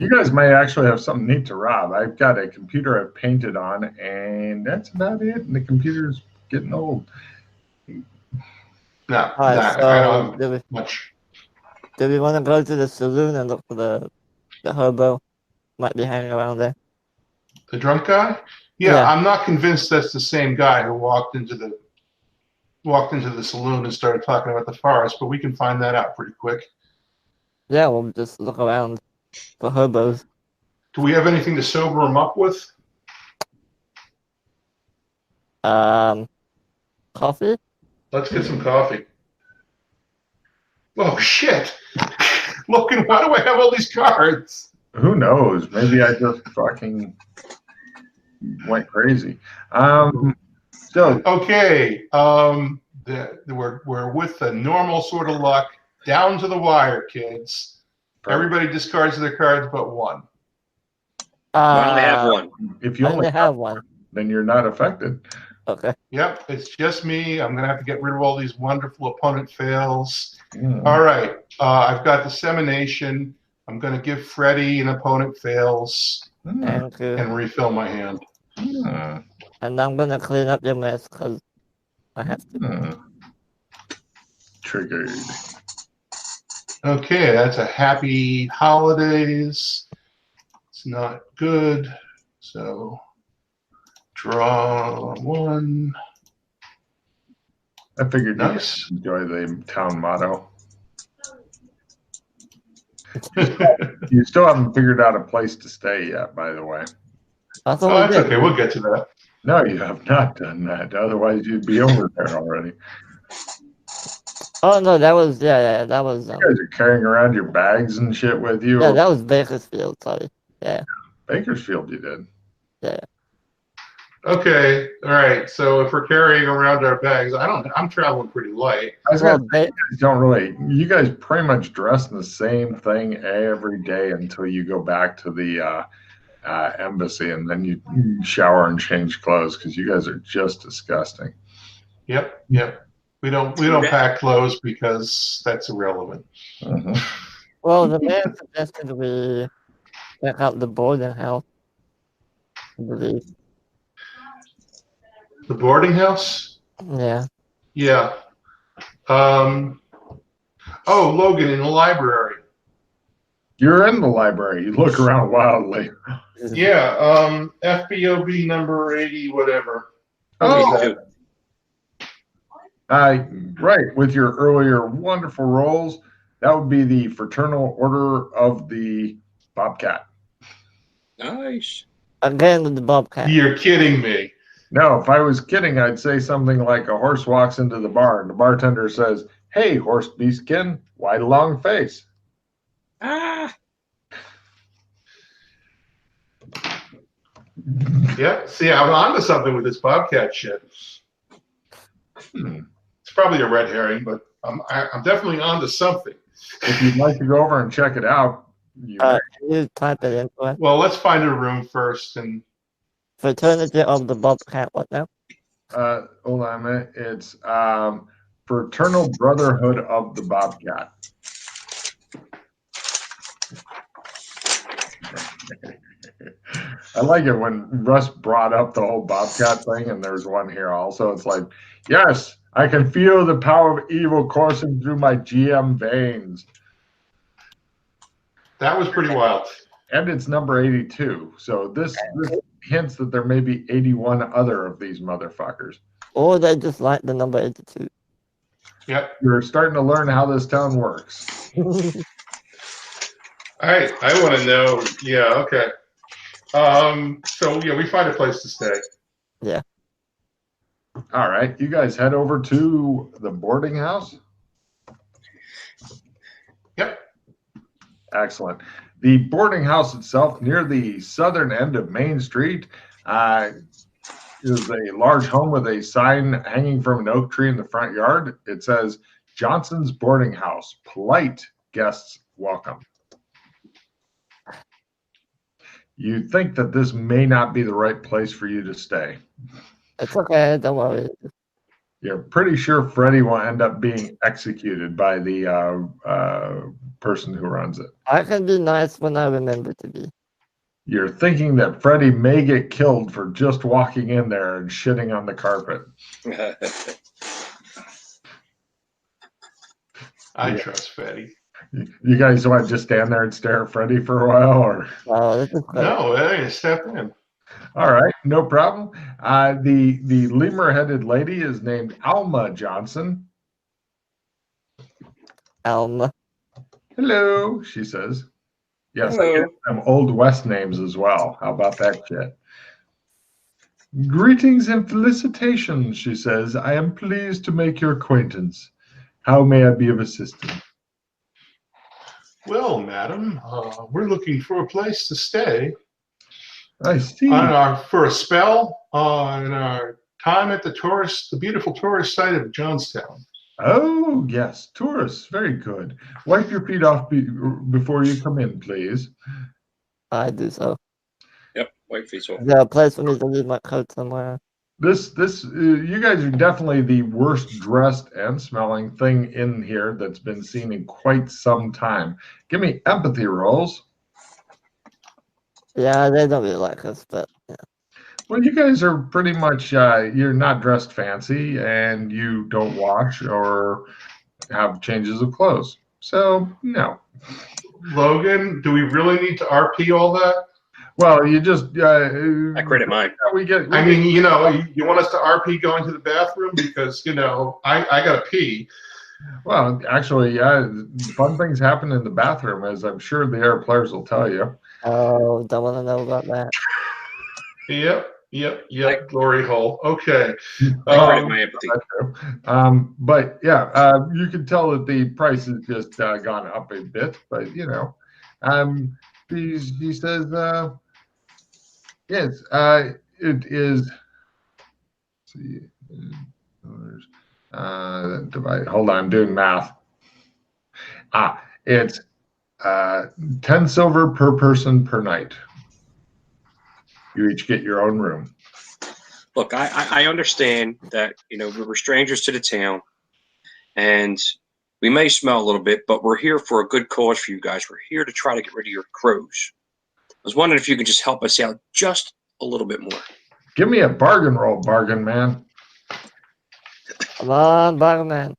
You guys may actually have something neat to rob. I've got a computer I've painted on, and that's about it. And the computer's getting old. No, Alright, I don't so have much. do we want to go to the saloon and look for the hobo? Might be hanging around there. The drunk guy? Yeah, I'm not convinced that's the same guy who walked into the saloon and started talking about the forest, but we can find that out pretty quick. Yeah, we'll just look around for hobos. Do we have anything to sober him up with? Coffee? Let's get some coffee. Oh, shit. Logan, why do I have all these cards? Who knows? Maybe I just fucking went crazy. So okay, we're with the normal sort of luck, down to the wire, kids. Everybody discards their cards but one. I only have one. If you only have one, then you're not affected. Okay. Yep, it's just me. I'm gonna have to get rid of all these wonderful opponent fails. All right, I've got dissemination. I'm gonna give Freddie an opponent fails and refill my hand. And I'm gonna clean up your mess because I have to. Triggered. Okay, that's a happy holidays. It's not good. So draw one. I figured nice. You enjoy the town motto. You still haven't figured out a place to stay yet, by the way. That's okay. We'll get to that. No, you have not done that. Otherwise, you'd be over there already. Oh no, that was that was. You guys are carrying around your bags and shit with you. Yeah, that was Bakersfield. Sorry. Yeah. Bakersfield, you did. Yeah. Okay. All right. So if we're carrying around our bags, I'm traveling pretty light. You guys pretty much dress in the same thing every day until you go back to the embassy, and then you shower and change clothes because you guys are just disgusting. Yep. We don't pack clothes because that's irrelevant. Well, the man suggested we check out the boarding house. I believe. The boarding house? Yeah. Yeah. Oh, Logan, in the library. You're in the library. You look around wildly. Yeah. FBOB number 80, whatever. Oh. Right. With your earlier wonderful rolls, that would be the Fraternal Order of the Bobcat. Nice. Again with the Bobcat. You're kidding me. No, if I was kidding, I'd say something like a horse walks into the bar and the bartender says, "Hey, horse beastkin, why the long face?" Ah. Yeah, see, I'm onto something with this Bobcat shit. It's probably a red herring, but I'm definitely onto something. If you'd like to go over and check it out, can you type it in? Well, let's find a room first. And Fraternity of the Bobcat, what now? Hold on a minute. It's Fraternal Brotherhood of the Bobcat. I like it when Russ brought up the whole Bobcat thing, and there's one here also. It's like, yes, I can feel the power of evil coursing through my GM veins. That was pretty wild. And it's number 82. So this hints that there may be 81 other of these motherfuckers. Or they just like the number 82. Yep. You're starting to learn how this town works. I want to know. Yeah, okay. So, yeah, we find a place to stay. Yeah. All right. You guys head over to the boarding house? Yep. Excellent. The boarding house itself, near the southern end of Main Street, is a large home with a sign hanging from an oak tree in the front yard. It says, Johnson's Boarding House. Polite guests welcome. You think that this may not be the right place for you to stay. It's okay, don't worry. You're pretty sure Freddie will end up being executed by the person who runs it. I can be nice when I remember to be. You're thinking that Freddie may get killed for just walking in there and shitting on the carpet. I trust Freddie. You guys want to just stand there and stare at Freddie for a while, or? This is No, hey, step in. All right, no problem. The lemur-headed lady is named Alma Johnson. Alma. Hello, she says. Yes, I Hello. get some Old West names as well. How about that shit? Greetings and felicitations, she says. I am pleased to make your acquaintance. How may I be of assistance? Well, madam, we're looking for a place to stay I see. for a spell in our time at the beautiful tourist site of Johnstown. Oh, yes, tourists. Very good. Wipe your feet off before you come in, please. I do so. Yep, white feet off. Is there a place for me to leave my coat somewhere? You guys are definitely the worst dressed and smelling thing in here that's been seen in quite some time. Give me empathy rolls. Yeah, they don't really like us, but yeah. Well, you guys are pretty much, you're not dressed fancy and you don't wash or have changes of clothes. So, no. Logan, do we really need to RP all that? Well, you just... I credit mine. I mean, you want us to RP going to the bathroom? Because, I got to pee. Well, actually, fun things happen in the bathroom, as I'm sure the air players will tell you. Oh, don't want to know about that. Yep. Glory hole. Okay. I credit my empathy. But yeah, you can tell that the price has just gone up a bit. But he says, yes, it is. Let's see, divide. Hold on, I'm doing math. It's 10 silver per person per night. You each get your own room. Look, I understand that, we were strangers to the town, and we may smell a little bit, but we're here for a good cause for you guys. We're here to try to get rid of your crows. I was wondering if you could just help us out just a little bit more. Give me a bargain roll, bargain man. Come on, bargain man.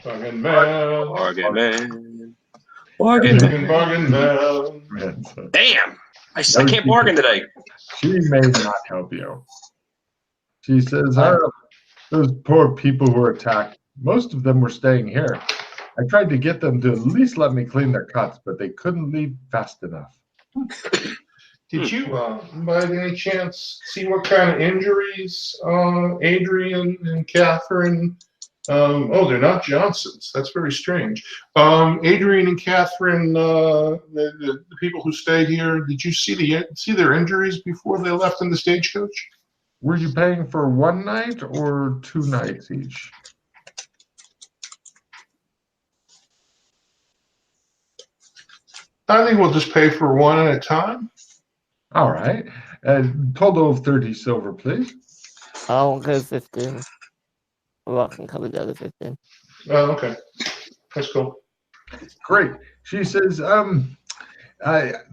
Bargain man. Bargain man. Bargain man. Damn! I can't bargain today. She may not help you. She says, those poor people who were attacked, most of them were staying here. I tried to get them to at least let me clean their cuts, but they couldn't leave fast enough. Did you, by any chance, see what kind of injuries Adrian and Catherine? They're not Johnsons. That's very strange. Adrian and Catherine, the people who stayed here, did you see their injuries before they left in the stagecoach? Were you paying for one night or 2 nights each? I think we'll just pay for one at a time. All right. Total of 30 silver, please. I'll go 15. Well, I can cover the other 15. Oh, okay. That's cool. Great. She says,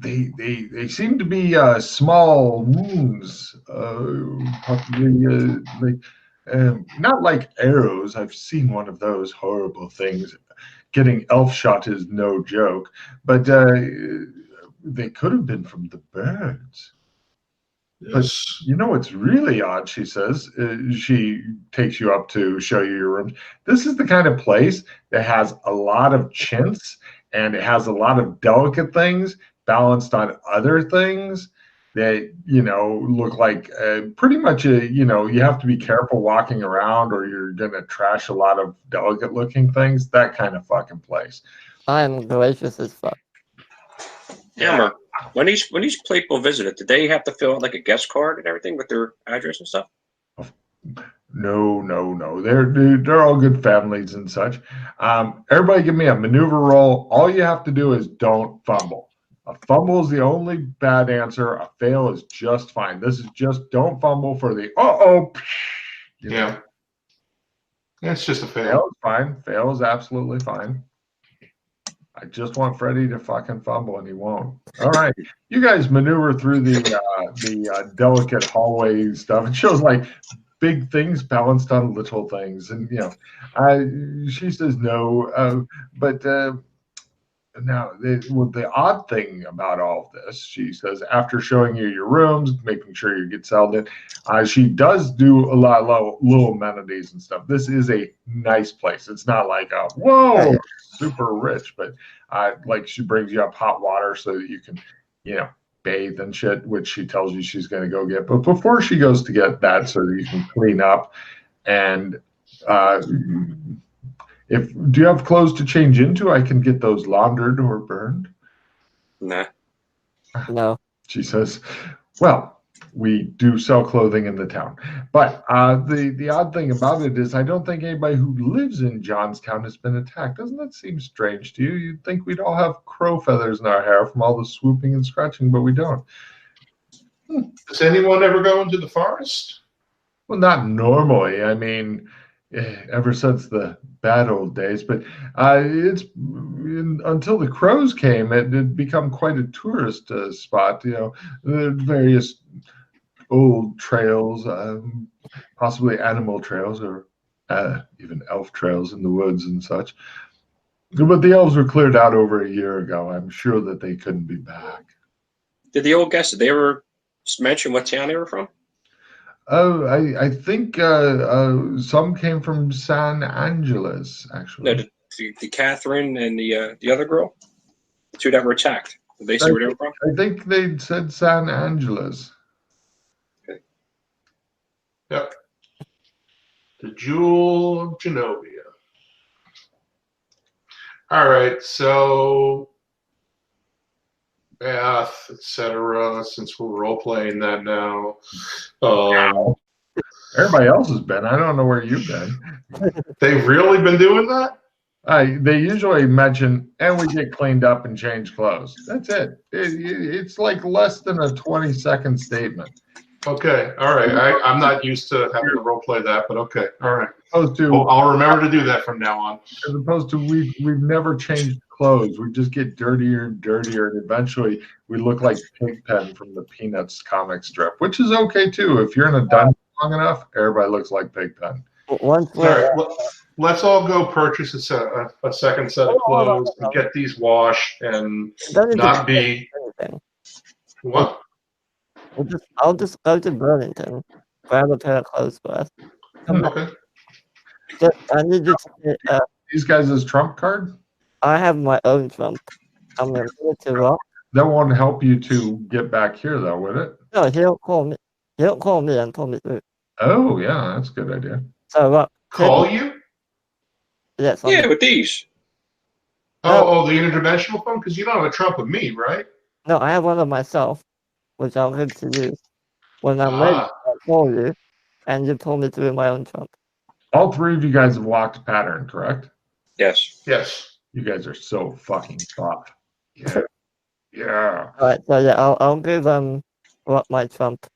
they seem to be small wounds, possibly not like arrows. I've seen one of those horrible things. Getting elf shot is no joke, but they could have been from the birds. Yes. But what's really odd, she says, she takes you up to show you your room. This is the kind of place that has a lot of chintz and it has a lot of delicate things balanced on other things that, look like pretty much, you have to be careful walking around or you're going to trash a lot of delicate looking things, that kind of fucking place. I'm gracious as fuck. Hammer, when these people visited, did they have to fill out like a guest card and everything with their address and stuff? No. They're all good families and such. Everybody give me a maneuver roll. All you have to do is don't fumble. A fumble is the only bad answer. A fail is just fine. This is just don't fumble for the Yeah. It's just a fail. Fail is fine. Fail is absolutely fine. I just want Freddy to fucking fumble, and he won't. All right, you guys maneuver through the delicate hallway stuff. It shows like big things balanced on little things, and she says no, but now the odd thing about all of this, she says, after showing you your rooms, making sure you get settled in, she does do a lot of little amenities and stuff. This is a nice place. It's not like whoa, super rich, but like she brings you up hot water so that you can, bathe and shit, which she tells you she's going to go get. But before she goes to get that, so that you can clean up, and do you have clothes to change into? I can get those laundered or burned. Nah. No. She says, well, we do sell clothing in the town. But the odd thing about it is I don't think anybody who lives in Johnstown has been attacked. Doesn't that seem strange to you? You'd think we'd all have crow feathers in our hair from all the swooping and scratching, but we don't. Does anyone ever go into the forest? Well, not normally. I mean, ever since the bad old days, but it's until the crows came, it had become quite a tourist spot. The various old trails, possibly animal trails, or even elf trails in the woods and such. But the elves were cleared out over a year ago. I'm sure that they couldn't be back. Did the old guests, did they ever mention what town they were from? Oh, I think some came from San Angeles, actually. No, the Catherine and the other girl, the two that were attacked. Did they say where they were from? I think they said San Angeles. Okay. Yep. The Jewel of Genovia. All right, so Bath, etc. Since we're role playing that now, everybody else has been. I don't know where you've been. They've really been doing that. They usually mention, and we get cleaned up and change clothes. That's it. It's like less than a 20-second statement. Okay, all right. I'm not used to having to role play that, but okay, all right. Well, I'll remember to do that from now on. As opposed to we've never changed clothes. We just get dirtier and dirtier, and eventually we look like Pigpen from the Peanuts comic strip, which is okay too. If you're in a dungeon long enough, everybody looks like Pigpen. All right, let's all go purchase a second set of clothes and get these washed and not be what? I'll just go to Burlington, grab a pair of clothes first. Okay. I need to. These guys' trump card? I have my own trump. I'm gonna give it to Rock. That won't help you to get back here, though, would it? No, he'll call me. He'll call me and pull me through. Oh, yeah, that's a good idea. So Rock. Call you? Yes. Yeah, with these. Oh, the interdimensional phone? Because you don't have a trump with me, right? No, I have one of myself, which I'll give to you. When I'm ready, I'll call you, and you pull me through my own trump. All three of you guys have locked pattern, correct? Yes. Yes. You guys are so fucking tough. Yeah. Yeah. All right, so yeah, I'll give Rock my trump.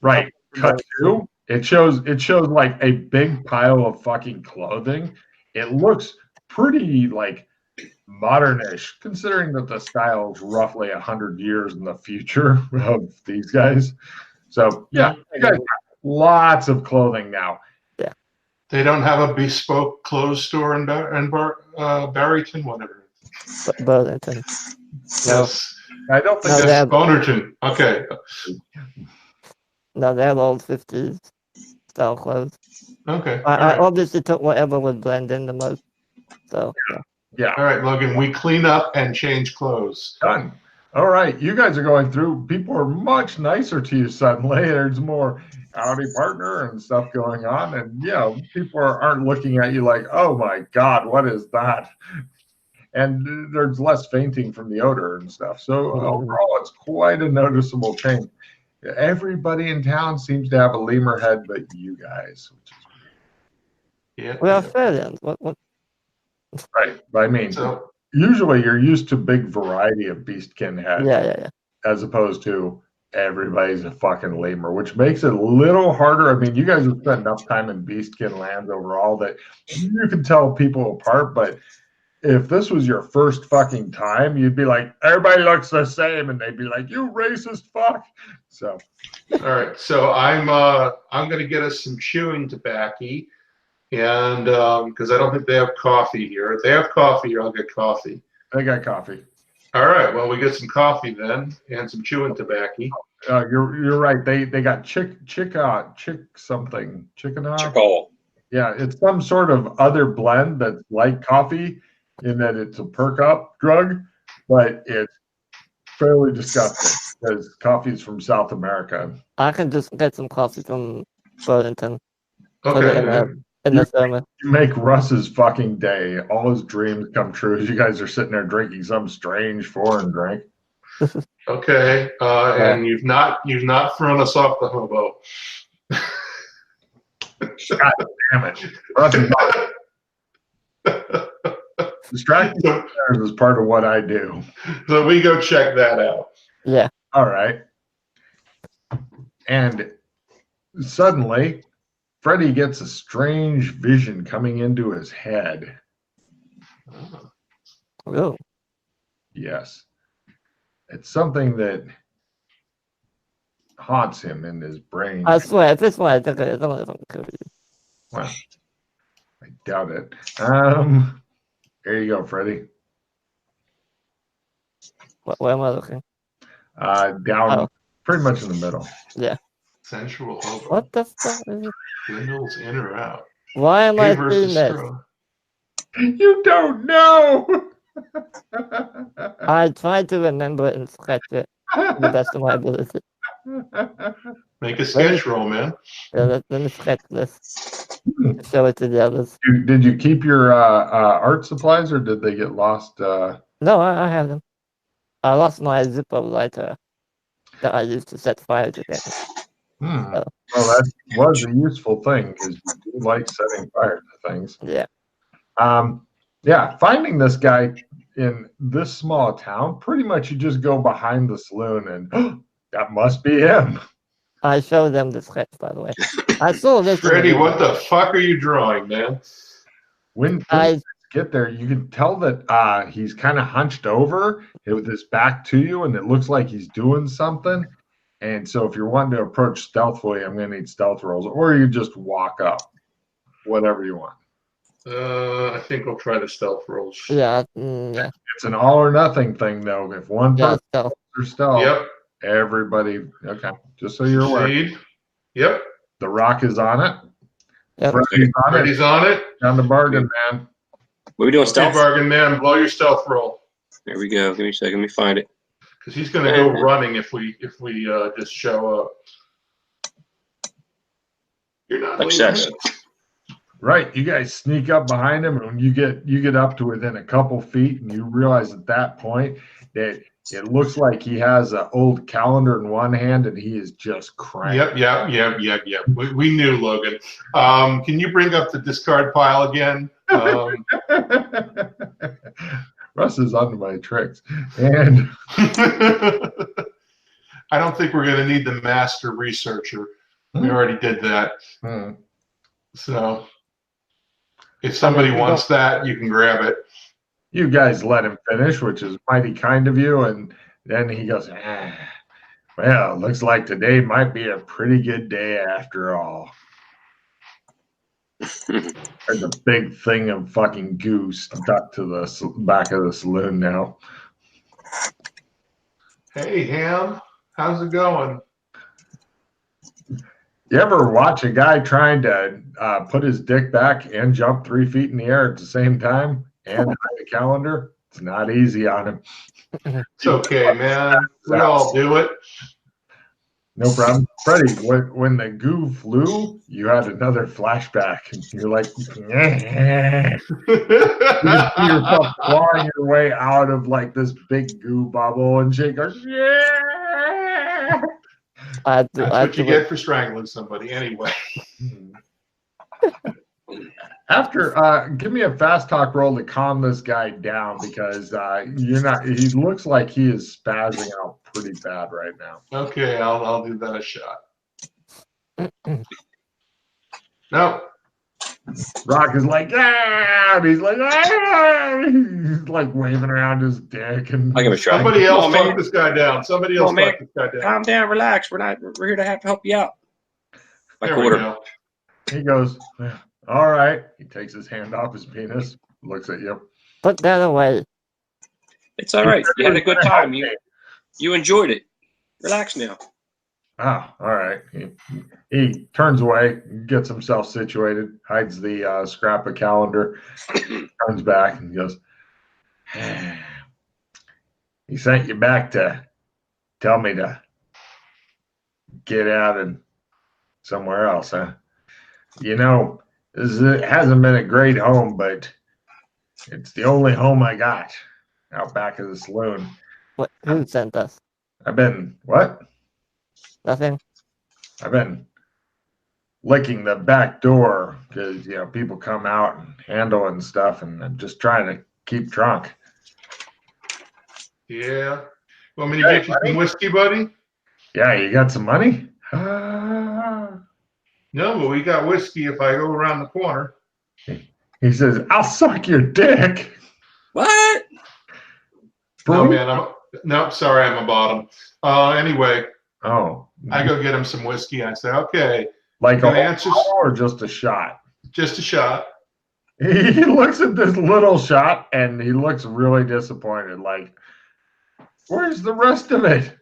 Right. Cut to. It shows like a big pile of fucking clothing. It looks pretty like modernish, considering that the style is roughly 100 years in the future of these guys. So yeah, you guys have lots of clothing now. Yeah. They don't have a bespoke clothes store in Barrington, whatever. Burlington. No. Yes. I don't think Yes, Bonerton. Okay. No, they have old 50s style clothes. Okay. I obviously took whatever would blend in the most. So Yeah. All right, Logan, we clean up and change clothes. Done. All right, you guys are going through. People are much nicer to you suddenly. There's more howdy partner and stuff going on, and people aren't looking at you like, oh my God, what is that? And there's less fainting from the odor and stuff. So overall, it's quite a noticeable change. Everybody in town seems to have a lemur head, but you guys, which is Yeah. we're Australians. What? right. But I mean, usually you're used to big variety of beastkin heads. Yeah. As opposed to everybody's a fucking lemur, which makes it a little harder. I mean, you guys have spent enough time in beastkin lands overall that you can tell people apart, but if this was your first fucking time, you'd be like, everybody looks the same, and they'd be like, you racist fuck. So, all right. So I'm going to get us some chewing tobacco, and because I don't think they have coffee here. If they have coffee here, I'll get coffee. I got coffee. All right. Well, we get some coffee then, and some chewing tobacco. You're right. They got chick something. Chickall. Yeah, it's some sort of other blend that's like coffee in that it's a perk up drug, but it's fairly disgusting because coffee is from South America. I can just get some coffee from Burlington. Okay. In the summer. You make Russ's fucking day. All his dreams come true as you guys are sitting there drinking some strange foreign drink. Okay. And you've not thrown us off the hobo. God damn it. Russ is not. Distracting is part of what I do. So we go check that out. Yeah. All right. And suddenly, Freddy gets a strange vision coming into his head. Oh. Yes. It's something that haunts him in his brain. I swear, at this point, I think it's only something cool. Well, I doubt it. There you go, Freddy. Where am I looking? Down pretty much in the middle. Yeah. Sensual hobo. What the fuck is it? Dwindles in or out. Why am I versus seeing this? straw. You don't know! I tried to remember it and sketch it to the best of my ability. Make a sketch roll, man. Yeah, let me sketch this. Show it to the others. Did you keep your art supplies, or did they get lost? No, I have them. I lost my Zippo lighter that I used to set fire to things. Well, that was a useful thing because you do like setting fire to things. Yeah. Yeah, finding this guy in this small town, pretty much you just go behind the saloon and that must be him. I showed them the sketch, by the way. I saw this. Freddy, what the fuck are you drawing, man? When you get there, you can tell that he's kind of hunched over with his back to you, and it looks like he's doing something. And so if you're wanting to approach stealthily, I'm going to need stealth rolls, or you just walk up, whatever you want. I think we'll try the stealth rolls. Yeah, yeah. It's an all or nothing thing, though. If one person or stealth, Yep. Everybody, okay. Just so you're aware. Speed. Yep. The Rock is on it. Yep. Freddy's on it. Down the bargain, man. What are we doing, Okay, stealth? bargain man, blow your stealth roll. There we go. Give me a second. Let me find it. Because he's going to go running if we just show up. You're not Success. leaving it. Right, you guys sneak up behind him, and you get up to within a couple feet, and you realize at that point that it looks like he has an old calendar in one hand, and he is just cranking. Yep. We knew, Logan. Can you bring up the discard pile again? Russ is onto my tricks, and I don't think we're going to need the master researcher. We already did that. So if somebody wants that, you can grab it. You guys let him finish, which is mighty kind of you. And then he goes, well, looks like today might be a pretty good day after all. There's a big thing of fucking goo stuck to the back of the saloon now. Hey, Ham, how's it going? You ever watch a guy trying to put his dick back and jump 3 feet in the air at the same time and hide a calendar? It's not easy on him. It's okay, man. We all do it. No problem. Freddie, when the goo flew, you had another flashback. And you're like, you see yourself clawing your way out of like this big goo bubble, and she goes, yeah. That's what you get for strangling somebody anyway. After, give me a fast talk roll to calm this guy down because you're not. He looks like he is spazzing out pretty bad right now. Okay, I'll do that a shot. No. Rock is like, yeah, and he's like, ah! He's like waving around his dick, and I'll give it a try. Somebody Come else on, talk man. this guy down. Somebody Come else on, man. talk this guy down. Calm down, relax. We're here to help you out. There we Quarter. go. he goes, all right. He takes his hand off his penis, looks at you. Put that away. It's all right. You had a good time. You enjoyed it. Relax now. Oh, all right. He turns away, gets himself situated, hides the scrap of calendar, turns back, and goes, he sent you back to tell me to get out and somewhere else, huh? You know, it hasn't been a great home, but it's the only home I got out back of the saloon. What? Who sent us? I've been, what? Nothing. I've been licking the back door because, you know, people come out and handle and stuff, and I'm just trying to keep drunk. Yeah. Want me to get you some whiskey, buddy? Yeah, you got some money? No, but we got whiskey if I go around the corner. He says, I'll suck your dick. What? No, man. Sorry, I'm a bottom. Anyway, Oh. I go get him some whiskey. I say, okay, Like Can I a answer- whole bottle or just a shot? just a shot. He looks at this little shot and he looks really disappointed. Like, where's the rest of it?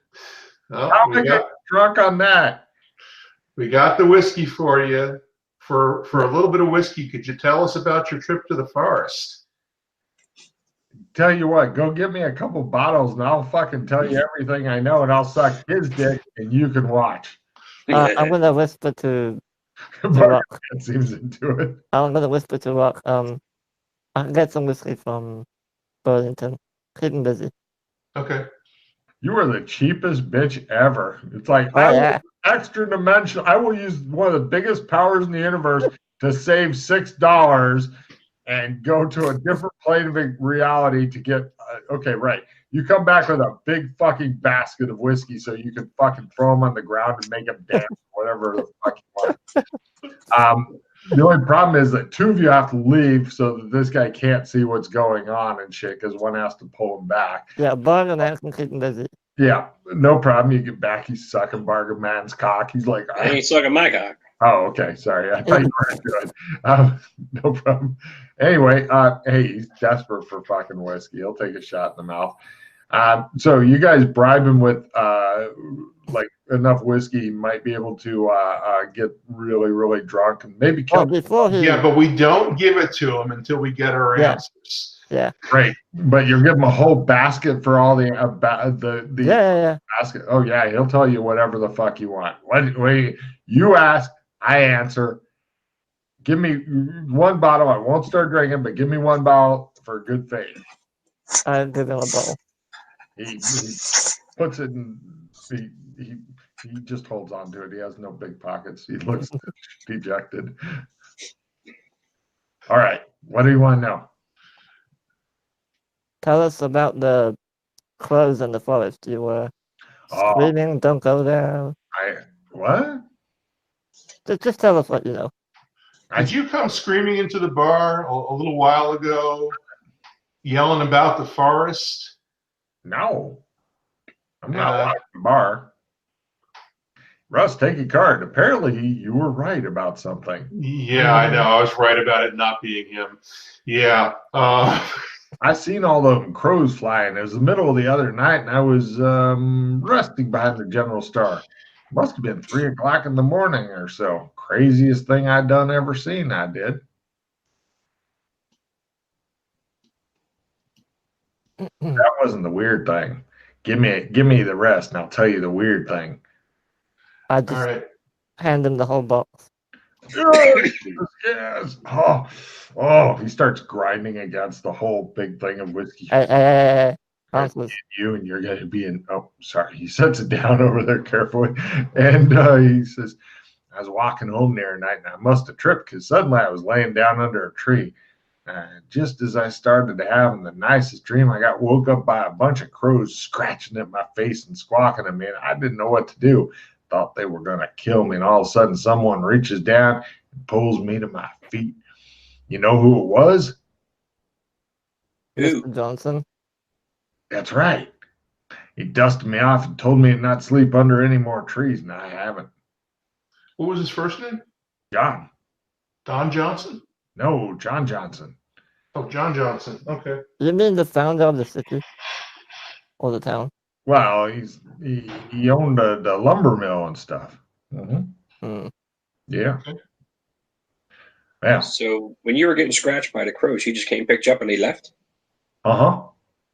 Oh, How am I getting drunk on that? we got the whiskey for you. For a little bit of whiskey, could you tell us about your trip to the forest? Tell you what, go get me a couple bottles and I'll fucking tell you everything I know, and I'll suck his dick and you can watch. I'm gonna whisper to But Rock. that seems into it. I'm gonna whisper to Rock. I can get some whiskey from Burlington. Keep him busy. Okay. You are the cheapest bitch ever. It's like, Oh yeah. extra dimensional. I will use one of the biggest powers in the universe to save $6 and go to a different plane of reality to get. Okay, right. You come back with a big fucking basket of whiskey so you can fucking throw them on the ground and make them dance, whatever the fuck you want. The only problem is that two of you have to leave so that this guy can't see what's going on and shit because one has to pull him back. Yeah, Bargain Man can keep him busy. Yeah, no problem. You get back. He's sucking Bargain Man's cock. He's like, I ain't sucking my cock. oh, okay. Sorry. I thought you weren't good. No problem. Anyway, hey, he's desperate for fucking whiskey. He'll take a shot in the mouth. So you guys bribe him with like enough whiskey, he might be able to get really, really drunk and maybe kill. Oh, before he. Yeah, but we don't give it to him until we get our Yeah. answers. Yeah. Right, but you're giving him a whole basket for all the Yeah. basket. Oh yeah, he'll tell you whatever the fuck you want. When you ask, I answer. Give me one bottle. I won't start drinking, but give me one bottle for good faith. I give him a bottle. He puts it in. He just holds on to it. He has no big pockets. He looks dejected. All right, what do you want to know? Tell us about the crows in the forest. You were screaming, don't go there. What? Just tell us what you know. Did you come screaming into the bar a little while ago, yelling about the forest? No. I'm not watching the bar. Russ, take a card. Apparently, you were right about something. Yeah, I know. I was right about it not being him. Yeah. I seen all them crows flying. It was the middle of the other night, and I was resting behind the general store. Must have been 3 o'clock in the morning or so. Craziest thing I'd done ever seen. I did. That wasn't the weird thing. Give me the rest, and I'll tell you the weird thing. I just hand him the whole box. Yes. Oh, he starts grinding against the whole big thing of whiskey. Hey. You and you're going to be in. Oh, sorry. He sets it down over there carefully, and he says, "I was walking home there at night, and I must have tripped because suddenly I was laying down under a tree. Just as I started to have the nicest dream, I got woke up by a bunch of crows scratching at my face and squawking at me, and I didn't know what to do. Thought they were going to kill me, and all of a sudden, someone reaches down and pulls me to my feet. You know who it was? Who? Mr. Johnson. That's right. He dusted me off and told me to not sleep under any more trees, and I haven't. What was his first name? John. Don Johnson? No, John Johnson. Oh, John Johnson. Okay. You mean the founder of the city? Or the town? Well, he owned the lumber mill and stuff. Hmm. Yeah. Okay. Yeah. So when you were getting scratched by the crows, he just came, picked you up, and they left? Uh-huh.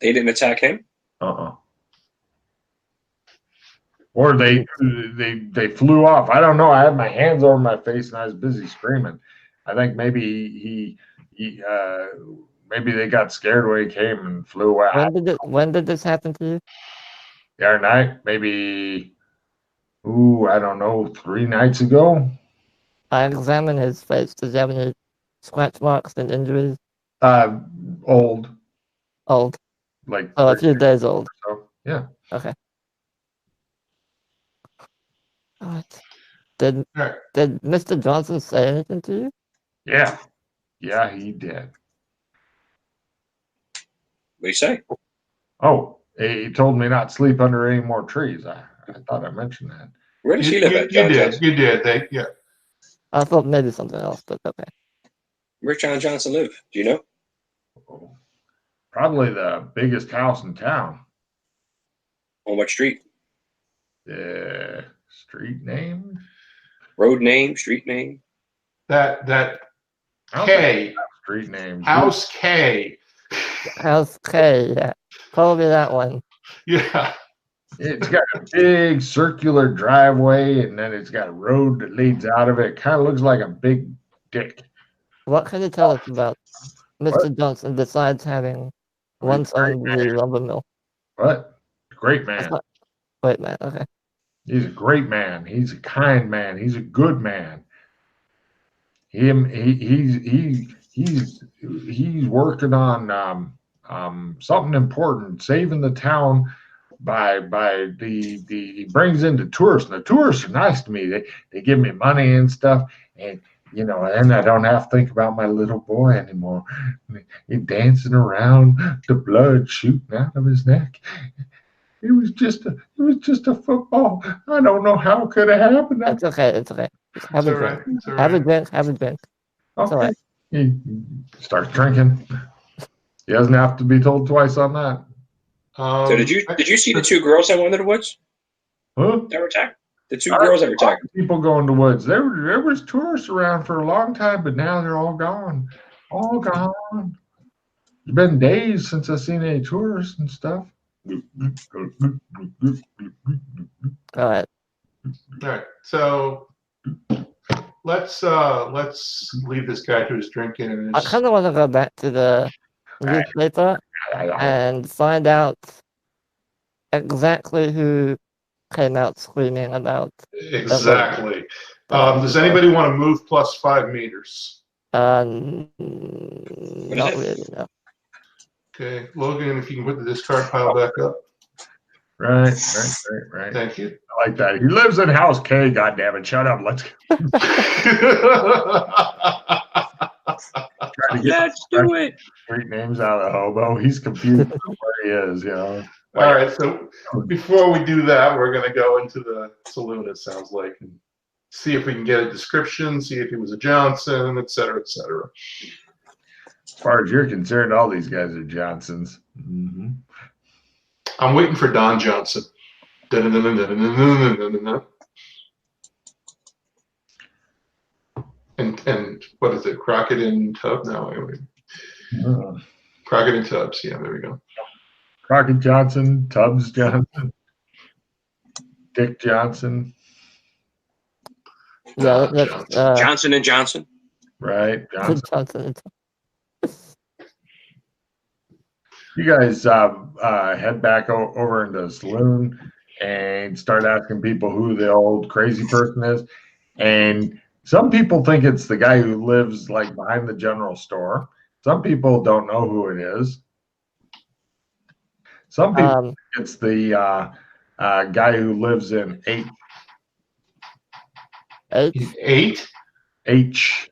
They didn't attack him? Uh-uh. Or they flew off. I don't know. I had my hands over my face and I was busy screaming. I think maybe maybe they got scared when he came and flew away. When did this happen to you? The other night, maybe I don't know, 3 nights ago. I examined his face. Does he have any scratch marks and injuries? Old, Old. like Oh, a few days old. so. Yeah. Okay. Alright. Did Right. Mr. Johnson say anything to you? Yeah. Yeah, he did. What do you say? Oh, he told me not to sleep under any more trees. I thought I mentioned that. Where does he live at, You John did. Johnson? You did. Yeah. I thought maybe something else, but okay. Where John Johnson live? Do you know? Oh, probably the biggest house in town. On what street? Street name? Road name? Street name? That I don't think K. it's street name. House K. House K, yeah. Probably that one. Yeah. It's got a big circular driveway, and then it's got a road that leads out of it. Kind of looks like a big dick. What can you tell us about Mr. Johnson besides having once owned the lumber mill? What? Great man. Wait, man. Okay. He's a great man. He's a kind man. He's a good man. He's working on something important, saving the town by he brings in the tourists. And the tourists are nice to me. They give me money and stuff, and and I don't have to think about my little boy anymore. He's dancing around, the blood shooting out of his neck. It was just a football. I don't know how it could have happened. It's okay. It's okay. Just have a drink. Have a drink. Have a drink. It's all right. He starts drinking. He doesn't have to be told twice on that. So did you see the 2 girls that went into the woods? Huh? That were attacked? The 2 girls that were attacked? People go in the woods. There was tourists around for a long time, but now they're all gone. All gone. It's been days since I've seen any tourists and stuff. All right. So let's leave this guy to his drinking and I kind of want to go back to the newspaper and find out exactly who came out screaming about. Exactly. Does anybody want to move plus 5 meters? Not really, no. Okay, Logan, if you can put the discard pile back up. Right. Thank you. I like that. He lives in House K, goddammit. Shut up. Let's Let's do it. Street names out of the hobo. He's confused where he is, All right, so before we do that, we're going to go into the saloon, it sounds like, and see if we can get a description, see if he was a Johnson, et cetera, et cetera. As far as you're concerned, all these guys are Johnsons. Mm-hmm. I'm waiting for Don Johnson. And what is it? Crockett and Tubbs? No, wait. Crockett and Tubbs. Yeah, there we go. Crockett Johnson, Tubbs Johnson, Dick Johnson. Yeah, Johnson and Johnson. Right, Johnson. You guys head back over into the saloon and start asking people who the old crazy person is. And some people think it's the guy who lives like behind the general store. Some people don't know who it is. Some people think it's the guy who lives in 8. 8? H.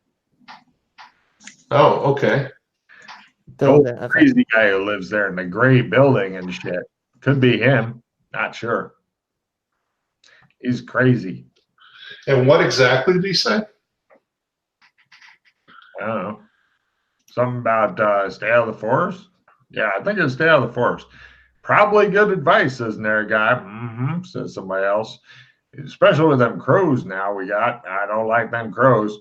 Oh, okay. Old Building. Okay. crazy guy who lives there in the gray building and shit. Could be him. Not sure. He's crazy. And what exactly did he say? I don't know. Something about stay out of the forest. Yeah, I think it's stay out of the forest. Probably good advice, isn't there, guy? Mm-hmm, says somebody else. Especially with them crows now we got. I don't like them crows.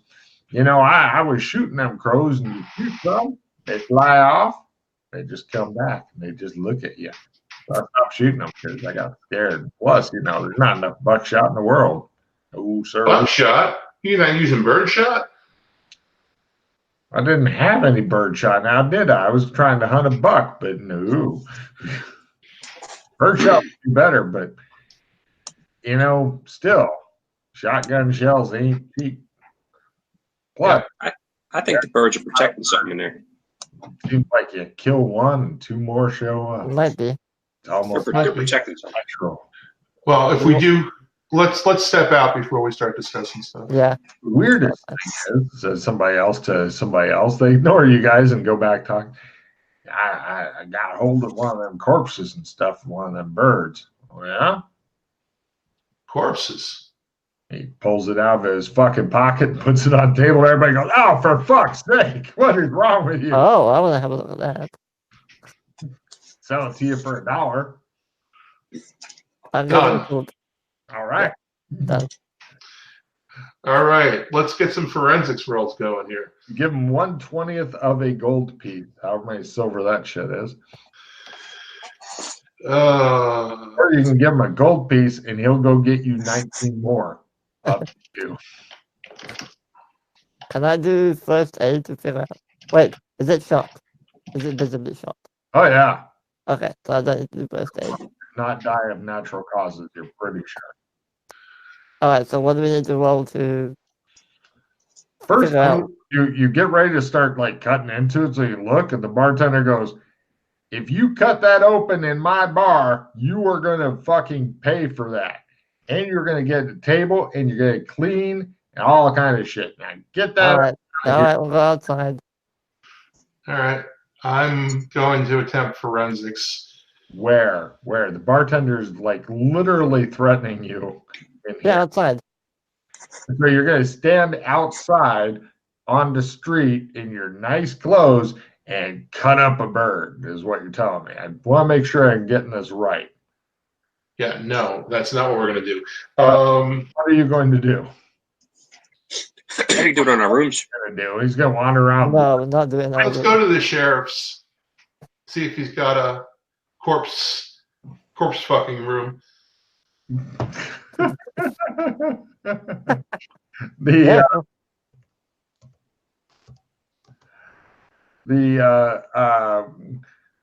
You know, I was shooting them crows and you shoot them, they fly off, they just come back and they just look at you. So I stopped shooting them because I got scared. Plus, you know, there's not enough buckshot in the world. Oh, sir. Buckshot? You're not using birdshot? I didn't have any birdshot now, did I? I was trying to hunt a buck, but no. Birdshot would be better, but you know, still, shotgun shells ain't cheap. Plus, I think the birds are protecting something in there. seems like you kill one and two more show up. Might be. It's almost They're protecting something. natural. Well, if we do, let's step out before we start discussing stuff. Yeah. The weirdest thing is, says somebody else to somebody else, they ignore you guys and go back talking. I got a hold of one of them corpses and stuff, one of them birds. Oh, yeah? Corpses. He pulls it out of his fucking pocket and puts it on the table. Everybody goes, oh, for fuck's sake, what is wrong with you? Oh, I want to have a look at that. Sell it to you for $1. I'm Done. going All right. done. All right, let's get some forensics rolls going here. Give him 1/20th of a gold piece, however many silver that shit is. Or you can give him a gold piece and he'll go get you 19 more. Up to you. Can I do first aid to figure out? Wait, is it shot? Is it visibly shot? Oh, yeah. Okay, so I don't need to do first aid. Not die of natural causes, you're pretty sure. Alright, so what do we need to roll to First figure out? thing, you get ready to start like cutting into it, so you look and the bartender goes, if you cut that open in my bar, you are gonna fucking pay for that. And you're gonna get a table and you're gonna clean and all kind of shit. Now get that. Alright, we'll go outside. All right, I'm going to attempt forensics. Where the bartender's like literally threatening you. Yeah, outside. So you're gonna stand outside on the street in your nice clothes and cut up a bird, is what you're telling me. I want to make sure I'm getting this right. Yeah, no, that's not what we're going to do. What are you going to do? You do it in our rooms. He's going to wander around. No, we're not doing that. Let's go to the sheriff's, see if he's got a corpse fucking room.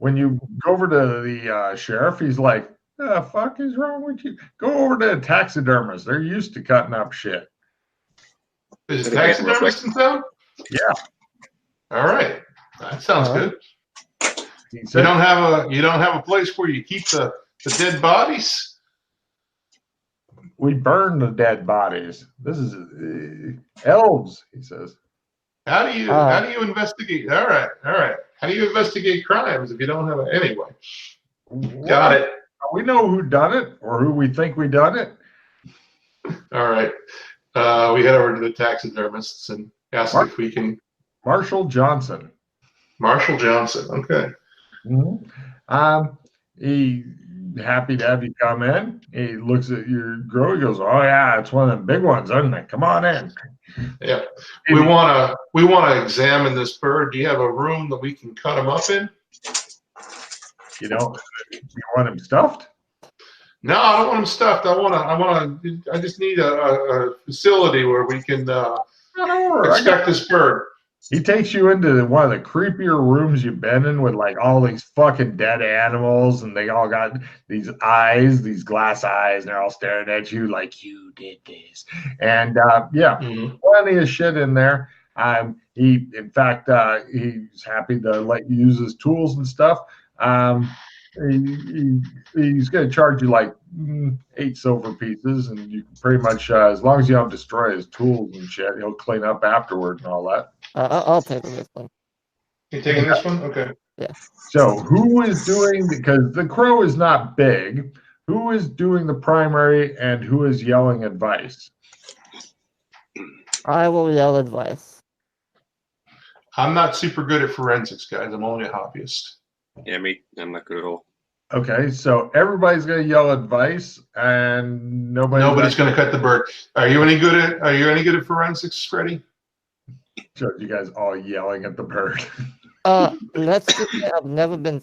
When you go over to the sheriff, he's like, the fuck is wrong with you? Go over to a taxidermist. They're used to cutting up shit. Is a taxidermist in town? Yeah. All right. That sounds good. He said, you don't have a place where you keep the dead bodies? we burn the dead bodies. This is elves, he says. How do you investigate? All right. How do you investigate crimes if you don't have it anyway? Got it. We know who done it or who we think we done it. All right. We head over to the taxidermists and ask if we can. Marshall Johnson. Marshall Johnson. Okay. Mm-hmm. He happy to have you come in. He looks at your grow. He goes, "Oh yeah, it's one of them big ones, isn't it? Come on in." Yeah. We want to examine this bird. Do you have a room that we can cut him up in? You want him stuffed? No, I don't want him stuffed. I just need a facility where we can expect this bird. He takes you into one of the creepier rooms you've been in with like all these fucking dead animals, and they all got these eyes, these glass eyes, and they're all staring at you like you did this. And plenty of shit in there. In fact, he's happy to let you use his tools and stuff. He's going to charge you like 8 silver pieces, and you can pretty much, as long as you don't destroy his tools and shit, he'll clean up afterward and all that. I'll pay for this one. You taking this one? Okay. So who is doing, because the crow is not big, who is doing the primary and who is yelling advice? I will yell advice. I'm not super good at forensics, guys. I'm only a hobbyist. Yeah, I'm not good at all. Okay, so everybody's going to yell advice and Nobody's going to cut the bird. Are you any good at forensics, Freddie? So you guys all yelling at the bird. Let's just say I've never been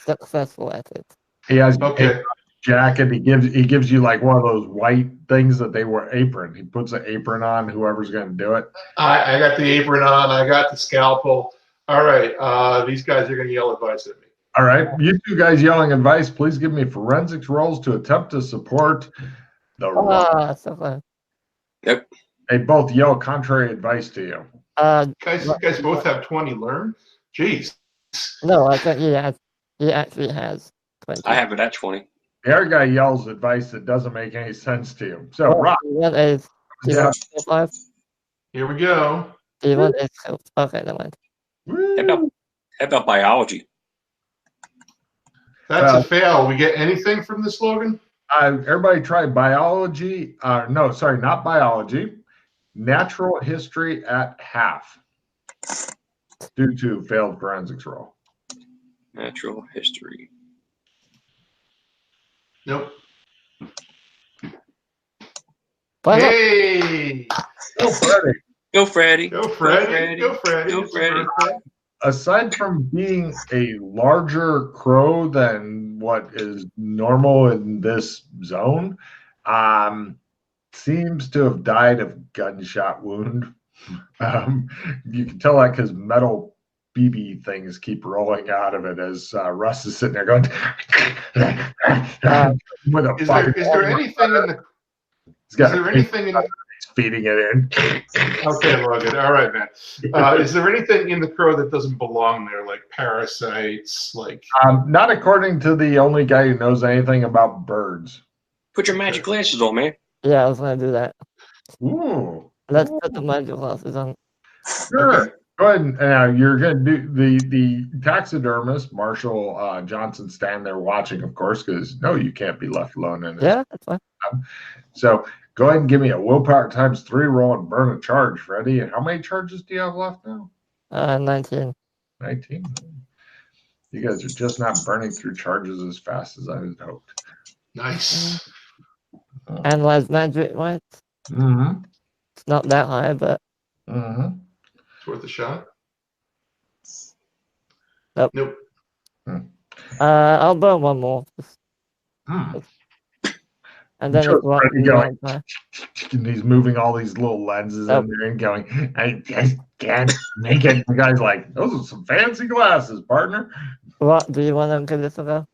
successful at it. He has Okay. a jacket. He gives you like one of those white things that they wear apron. He puts an apron on. Whoever's going to do it. I got the apron on. I got the scalpel. All right. These guys are going to yell advice at me. All right, you two guys yelling advice. Please give me forensics rolls to attempt to support the rock. So fun. Yep. They both yell contrary advice to you. Guys, you guys both have 20 learn? Jeez. No, I think he actually has 20. I have it at 20. The other guy yells advice that doesn't make any sense to you. So, Rock. What is Yeah. 5? Here we go. What is okay, never mind. Woo. How about biology? That's a fail. We get anything from this, Logan? Everybody try biology. No, sorry, not biology. Natural history at half due to failed forensics roll. Natural history. Nope. Hey! Go, Freddie. Go, Freddie. Go, Freddie. Go, Freddie. Go, Freddie. Aside from being a larger crow than what is normal in this zone, seems to have died of gunshot wound. You can tell that because metal BB things keep rolling out of it as Russ is sitting there going with a Is there anything in the? Is there anything in? Feeding it in. Okay, Logan. All right, man. Is there anything in the crow that doesn't belong there, like parasites, like? Not according to the only guy who knows anything about birds. Put your magic glasses on, man. Yeah, I was gonna do that. Ooh. Let's put the magic glasses on. Sure. Okay. Go ahead and you're going to do the taxidermist, Marshall Johnson, stand there watching, of course, because no, you can't be left alone in this. Yeah, that's fine. So go ahead and give me a willpower times 3 roll and burn a charge, Freddie. And how many charges do you have left now? 19. 19. You guys are just not burning through charges as fast as I had hoped. Nice. Analyze magic, right? Mm-hmm. It's not that high, but. Mm-hmm. It's worth a shot. Nope. I'll burn one more. And then it's going, and he's moving all these little lenses in there and going, I just can't make it. The guy's like, those are some fancy glasses, partner. What do you want to give this a go?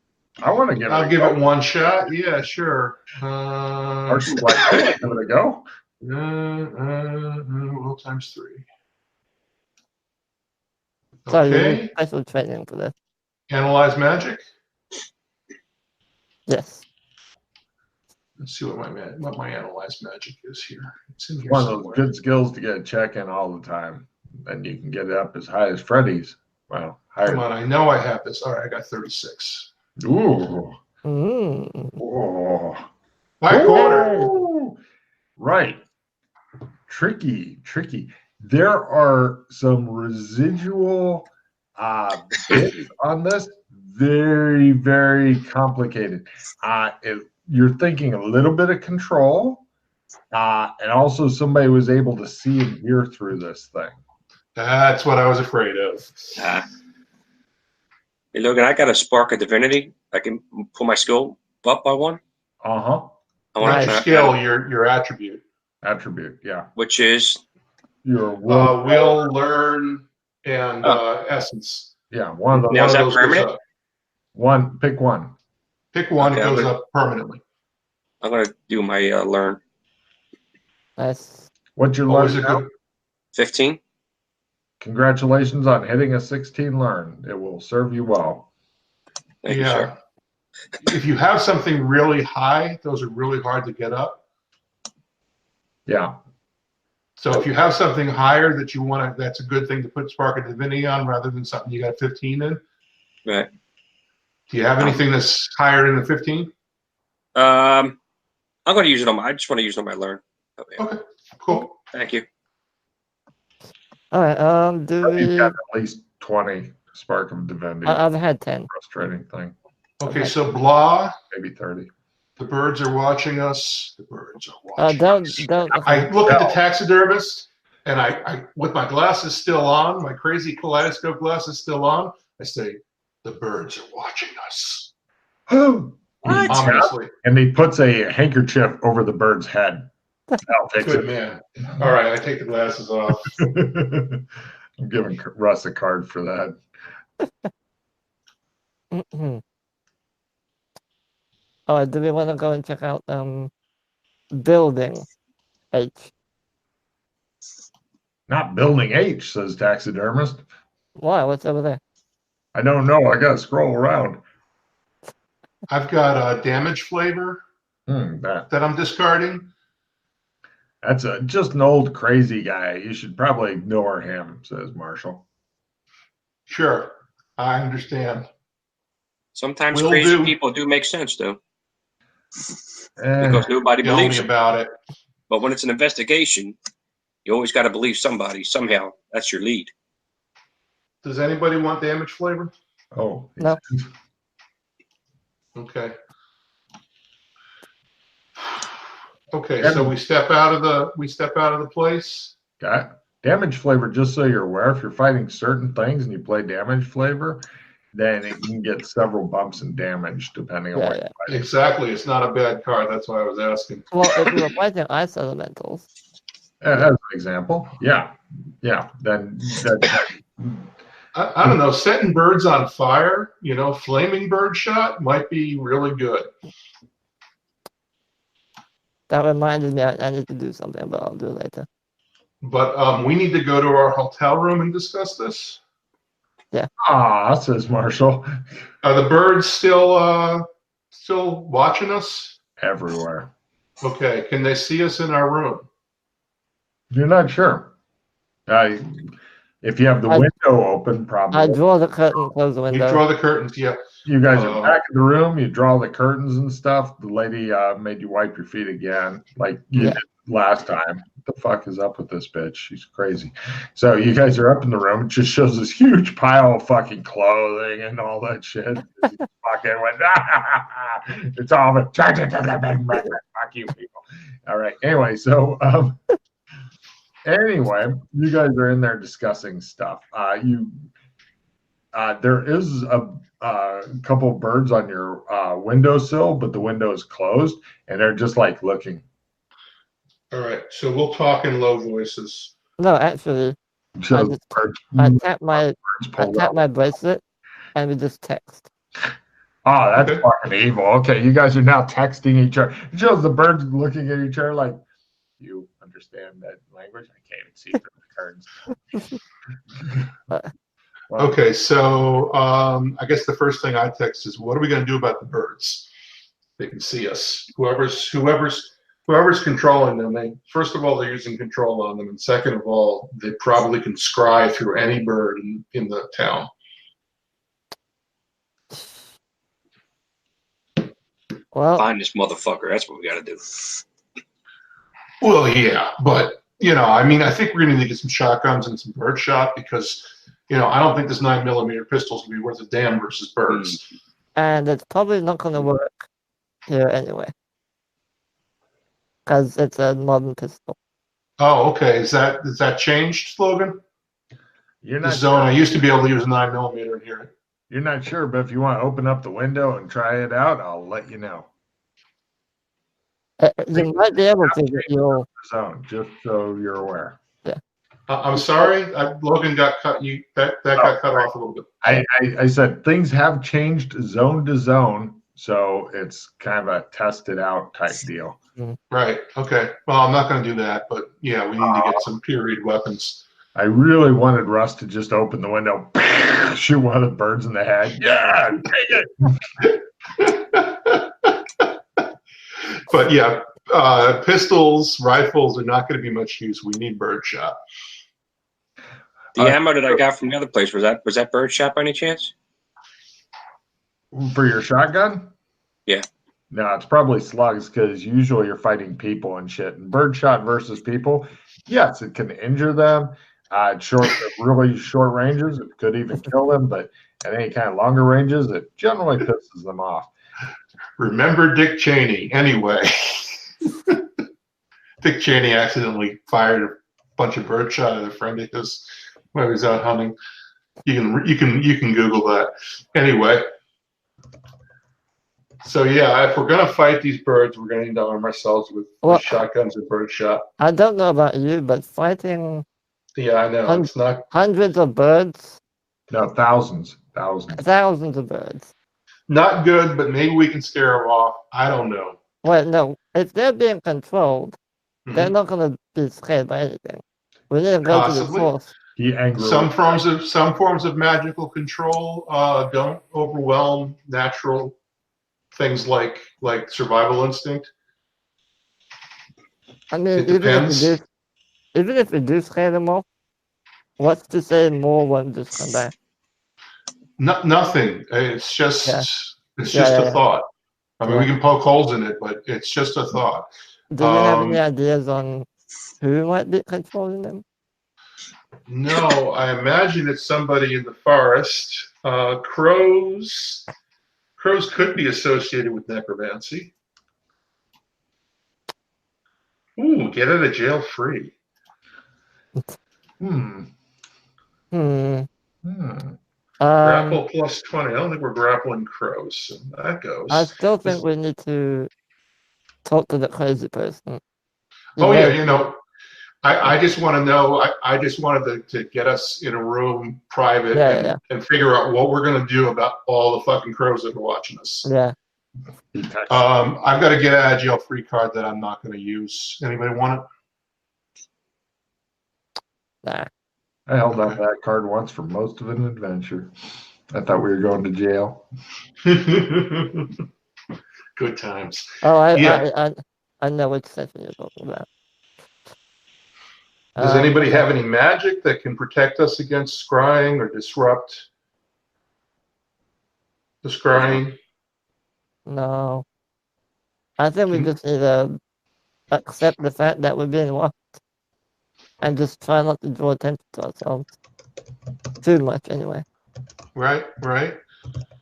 I want to give it I'll give it one shot. Yeah, sure. Marshal's like, I want to give it a go. Roll times 3. So you Okay. need special training for this. Analyze magic. Yes. Let's see what my analyze magic is here. It's in here One of those somewhere. good skills to get a check in all the time. Then you can get it up as high as Freddy's. Well, higher. Come on, I know I have this. All right, I got 36. Ooh. Mm. Oh. High quarter. Ooh. Right. Tricky. There are some residual bits on this. Very, very complicated. You're thinking a little bit of control, and also somebody was able to see and hear through this thing. That's what I was afraid of. Hey, Logan, I got a spark of divinity. I can pull my skill up by 1. Uh-huh. I want Not to your skill, your attribute. Attribute, yeah. which is Your will. Will, learn, and essence. Yeah, one of those. Now, is that goes permanent? up. Pick one. Pick one, Okay, it goes I'm up permanently. I'm gonna do my learn. Nice. What's your Always learn a now? good. 15. Congratulations on hitting a 16 learn. It will serve you well. Thank you, sir. If you have something really high, those are really hard to get up. Yeah. So if you have something higher that you want to, that's a good thing to put Spark of Divinity on rather than something you got 15 in. Right. Do you have anything that's higher than the 15? I'm going to use it on my. I just want to use it on my learn. Oh, yeah. Okay, cool. Thank you. All right. You've got at least 20 Spark of Divinity. I've had 10. Frustrating thing. Okay, so blah. Maybe 30. The birds are watching us. The birds are watching us. Don't. I look at the taxidermist, and I, with my glasses still on, my crazy kaleidoscope glasses still on, I say, the birds are watching us. Ominously. And he puts a handkerchief over the bird's head. That'll fix Good it. man. All right, I take the glasses off. I'm giving Russ a card for that. Oh, do we want to go and check out building H? Not building H, says taxidermist. Why? What's over there? I don't know. I gotta scroll around. I've got a damage flavor that I'm discarding. That's just an old crazy guy. You should probably ignore him, says Marshall. Sure, I understand. Sometimes Will crazy do. people do make sense, though. Because nobody Tell believes me them. about it. But when it's an investigation, you always got to believe somebody, somehow. That's your lead. Does anybody want damage flavor? Oh, No. Okay. Okay, so we step out of the place. Got damage flavor. Just so you're aware, if you're fighting certain things and you play damage flavor, then it can get several bumps and damage depending on what you're fighting. Exactly, it's not a bad card. That's why I was asking. Well, if you were fighting ice elementals. As an example, yeah. Then I don't know. Setting birds on fire, flaming bird shot might be really good. That reminded me I need to do something, but I'll do it later. But we need to go to our hotel room and discuss this. Says Marshall. Are the birds still watching us? Everywhere. Okay. Can they see us in our room? You're not sure. If you have the window open, probably. I draw the curtain, close the window. You draw the curtains, yeah. You guys are back in the room. You draw the curtains and stuff. The lady made you wipe your feet again, like you did last time. What the fuck is up with this bitch? She's crazy. So you guys are up in the room. It just shows this huge pile of fucking clothing and all that shit. Fucking went, it's all the fuck you people. All right. Anyway, so anyway, you guys are in there discussing stuff. There is a couple of birds on your windowsill, but the window is closed, and they're just like looking. All right, so we'll talk in low voices. No, actually, So I tap my bracelet, and we just text. Oh, that's fucking evil. Okay, you guys are now texting each other. It shows the birds looking at each other like, you understand that language? I can't even see through the curtains. Okay, so I guess the first thing I text is, what are we going to do about the birds? They can see us. Whoever's controlling them, first of all, they're using control on them, and second of all, they probably can scry through any bird in the town. Well, Find this motherfucker. That's what we got to do. Well, yeah, but I think we're going to need to get some shotguns and some bird shot because, I don't think this 9mm pistol is going to be worth a damn versus birds. and it's probably not going to work here anyway, because it's a modern pistol. Oh, okay. Is that changed, Logan? You're The not zone. sure. I used to be able to use a 9mm in here. You're not sure, but if you want to open up the window and try it out, I'll let you know. You might be able to, but you'll. Zone, just so you're aware. I'm sorry, Logan got cut. That got cut off a little bit. I said things have changed zone to zone, so it's kind of a tested out type deal. Right. Okay. Well, I'm not going to do that, but yeah, we need to get some period weapons. I really wanted Russ to just open the window, shoot one of the birds in the head. Yeah, take it. But yeah, pistols, rifles are not going to be much use. We need birdshot. The ammo that I got from the other place, was that birdshot by any chance? For your shotgun? Yeah. No, it's probably slugs because usually you're fighting people and shit. And birdshot versus people, yes, it can injure them. At really short ranges, it could even kill them. But at any kind of longer ranges, it generally pisses them off. Remember Dick Cheney. Anyway, Dick Cheney accidentally fired a bunch of birdshot at a friend of his when he was out hunting. You can Google that. Anyway. So yeah, if we're gonna fight these birds, we're gonna need to arm ourselves with shotguns and birdshot. I don't know about you, but fighting I know it's not hundreds of birds. No, thousands. Thousands of birds. Not good, but maybe we can scare them off. I don't know. Well, no, if they're being controlled, they're not gonna be scared by anything. We need to go to the source. Some forms of magical control don't overwhelm natural things like survival instinct. I mean, even if we do scare them off, what's to say more won't just come back? Nothing. It's just a thought. I mean, we can poke holes in it, but it's just a thought. Do you have any ideas on who might be controlling them? No, I imagine it's somebody in the forest. Crows could be associated with necromancy. Ooh, get out of jail free. Grapple plus 20. I don't think we're grappling crows. So that goes. I still think we need to talk to the crazy person. I just want to know. I just wanted to get us in a room private and figure out what we're going to do about all the fucking crows that are watching us. Yeah. I've got to get out of jail free card that I'm not going to use. Anybody want it? Nah. I held on to that card once for most of an adventure. I thought we were going to jail. Good times. Oh, I know which section you're talking about. Does anybody have any magic that can protect us against scrying or disrupt the scrying? No. I think we just need to accept the fact that we're being watched and just try not to draw attention to ourselves too much anyway. Right.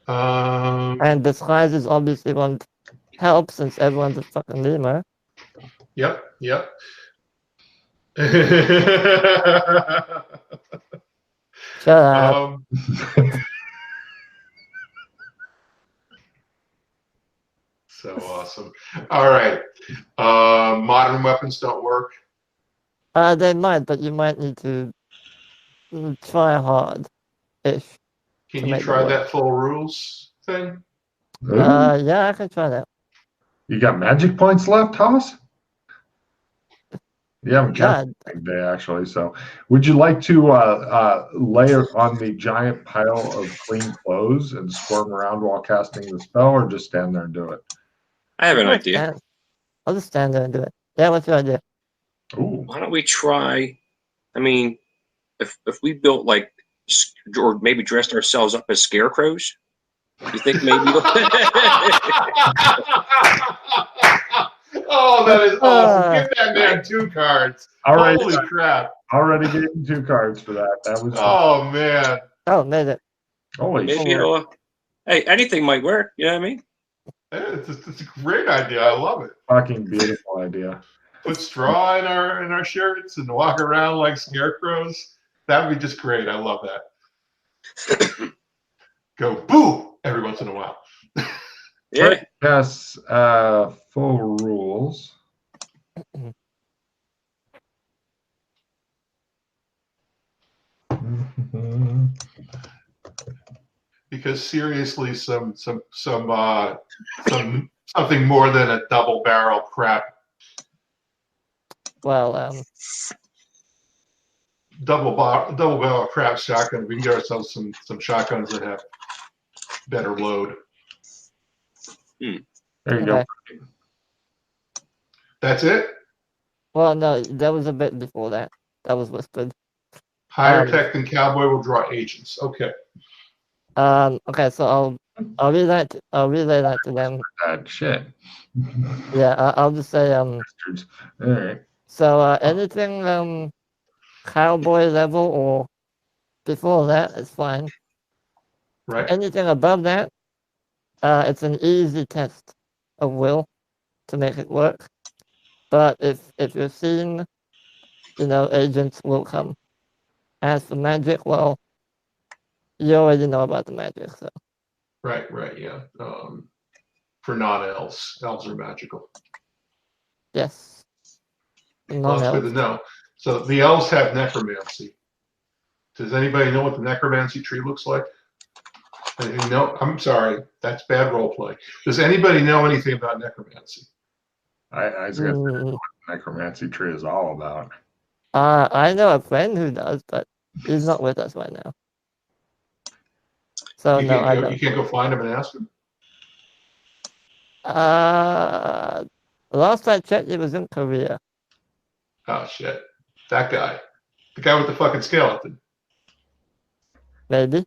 And disguise is obviously one help since everyone's a fucking lemur. Yep. Shut up. So awesome. All right. Modern weapons don't work. They might, but you might need to try hard-ish. Can you try that full rules thing? Yeah, I can try that. You got magic points left, Haas? You haven't cast today, actually. So, would you like to lay on the giant pile of clean clothes and squirm around while casting the spell, or just stand there and do it? I have an idea. I'll just stand there and do it. Yeah, what's your idea? Ooh. Why don't we try? I mean, if we built or maybe dressed ourselves up as scarecrows, you think maybe? Oh, that is awesome! Give that man 2 cards. Holy crap! Already getting 2 cards for that. That was. Oh man! Oh, made it. Holy maybe shit! Hey, anything might work. You know what I mean? It's a great idea. I love it. Fucking beautiful idea. Put straw in our shirts and walk around like scarecrows. That would be just great. I love that. Go boo every once in a while. Yeah. Yes. Full rules. Because seriously, something more than a double barrel crap. Well, double barrel crap shotgun. We can get ourselves some shotguns that have better load. There you go. That's it? Well, no, there was a bit before that. That was whispered. Higher tech than cowboy will draw agents. Okay. Okay, so I'll relay that to them. Shit. Yeah, I'll just say Bastards. All right. So anything cowboy level or before that is fine. Right. Anything above that, it's an easy test of will to make it work. But if you're seeing, agents will come. As for magic, well, you already know about the magic, so. Right, yeah. For non-elves. Elves are magical. Yes. Well, that's good to know. So the elves have necromancy. Does anybody know what the necromancy tree looks like? No, I'm sorry. That's bad role play. Does anybody know anything about necromancy? I was going to say what the necromancy tree is all about. I know a friend who does, but he's not with us right now. So you can't go find him and ask him? Last I checked, he was in Korea. Oh, shit. That guy. The guy with the fucking skeleton. Maybe.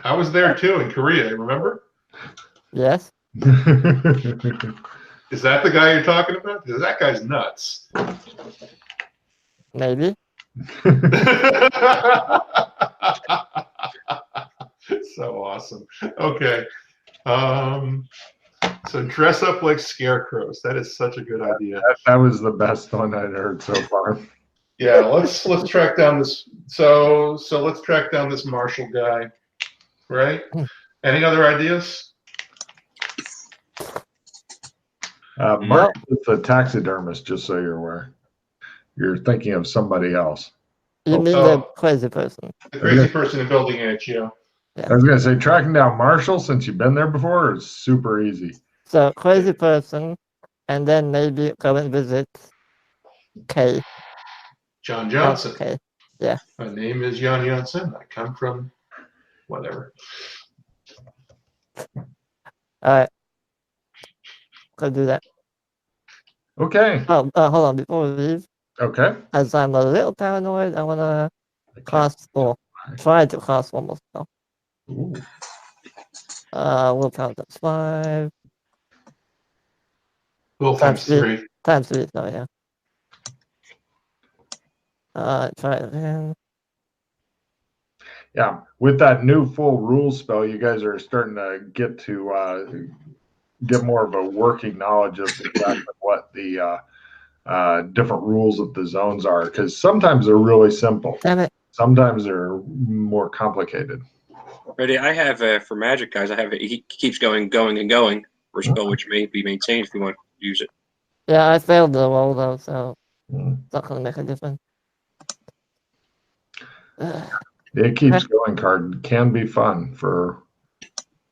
I was there too in Korea, remember? Yes. Is that the guy you're talking about? Because that guy's nuts. Maybe. So awesome. Okay. So dress up like scarecrows. That is such a good idea. That was the best one I'd heard so far. Yeah, let's track down this. So let's track down this Marshall guy. Right? Any other ideas? Mark is a taxidermist, just so you're aware. You're thinking of somebody else. You mean the crazy person? The crazy person in Building H, yeah. I was going to say, tracking down Marshall, since you've been there before, is super easy. So, crazy person, and then maybe go and visit Kay. John Johnson. Okay, yeah. My name is John Johnson. I come from whatever. All right. Go do that. Okay. Oh, hold on. Before we leave, Okay. as I'm a little paranoid, I want to cast, or try to cast one more spell. Ooh. Will count as 5. Will times 3. Times 3, so yeah. Try it again. Yeah, with that new full rule spell, you guys are starting to get more of a working knowledge of exactly what the different rules of the zones are, because sometimes they're really simple. Damn it. Sometimes they're more complicated. Ready? I have for magic, guys. I have it. He keeps going, and going for a spell which may be maintained if you want to use it. Yeah, I failed the roll though, so it's not going to make a difference. It keeps going card can be fun for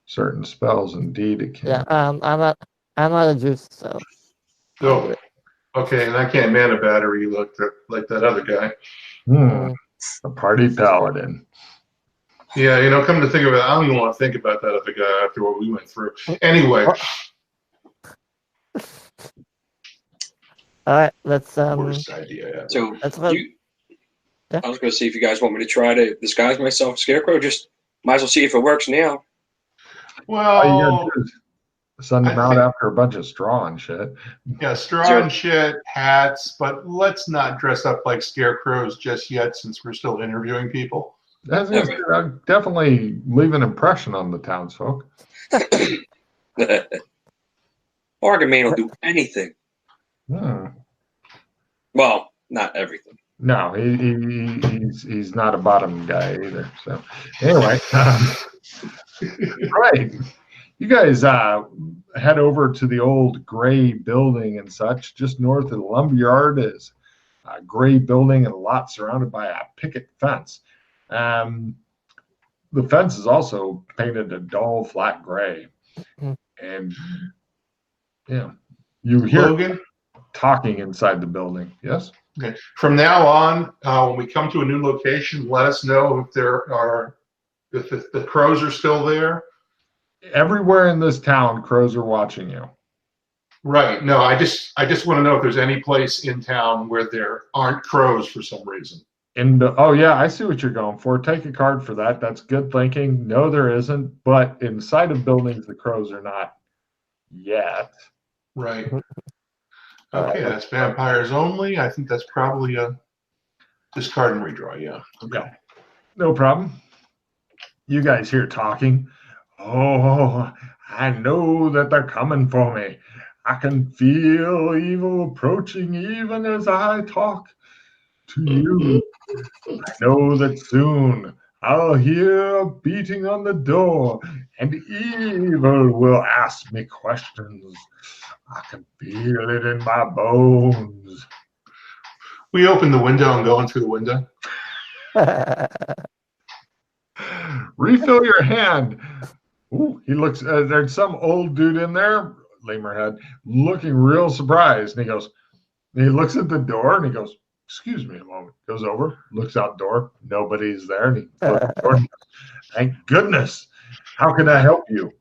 certain spells. Indeed, it can. Yeah, I'm out of juice, so. Oh, okay, and I can't man a battery like that other guy. A party paladin. Yeah, come to think of it, I don't even want to think about that other guy after what we went through. Anyway. All right, let's worst idea. So yeah. I was going to see if you guys want me to try to disguise myself as Scarecrow. Just might as well see if it works now. Well, all you gotta do is send them out after a bunch of straw and shit. Yeah, straw and shit, hats, but let's not dress up like scarecrows just yet, since we're still interviewing people. I'll definitely leave an impression on the townsfolk. Bargain Man will do anything. Well, not everything. No, he's not a bottom guy either. So anyway, right. You guys head over to the old gray building and such. Just north of the lumberyard is a gray building and a lot surrounded by a picket fence. The fence is also painted a dull, flat gray. And yeah, you hear Logan? Talking inside the building. Yes? Okay. From now on, when we come to a new location, let us know if the crows are still there. Everywhere in this town, crows are watching you. Right. No, I just want to know if there's any place in town where there aren't crows for some reason. Oh yeah, I see what you're going for. Take a card for that. That's good thinking. No, there isn't. But inside of buildings, the crows are not yet. Right. Okay, that's vampires only. I think that's probably a discard and redraw. Yeah. Okay. Yeah, no problem. You guys here talking? Oh, I know that they're coming for me. I can feel evil approaching even as I talk to you. I know that soon I'll hear a beating on the door, and evil will ask me questions. I can feel it in my bones. We open the window and go in through the window. Refill your hand. Ooh, he looks, there's some old dude in there, Lemurhead, looking real surprised. And he looks at the door and he goes, excuse me a moment. Goes over, looks out door. Nobody's there. And he closes the door. Thank goodness. How can I help you?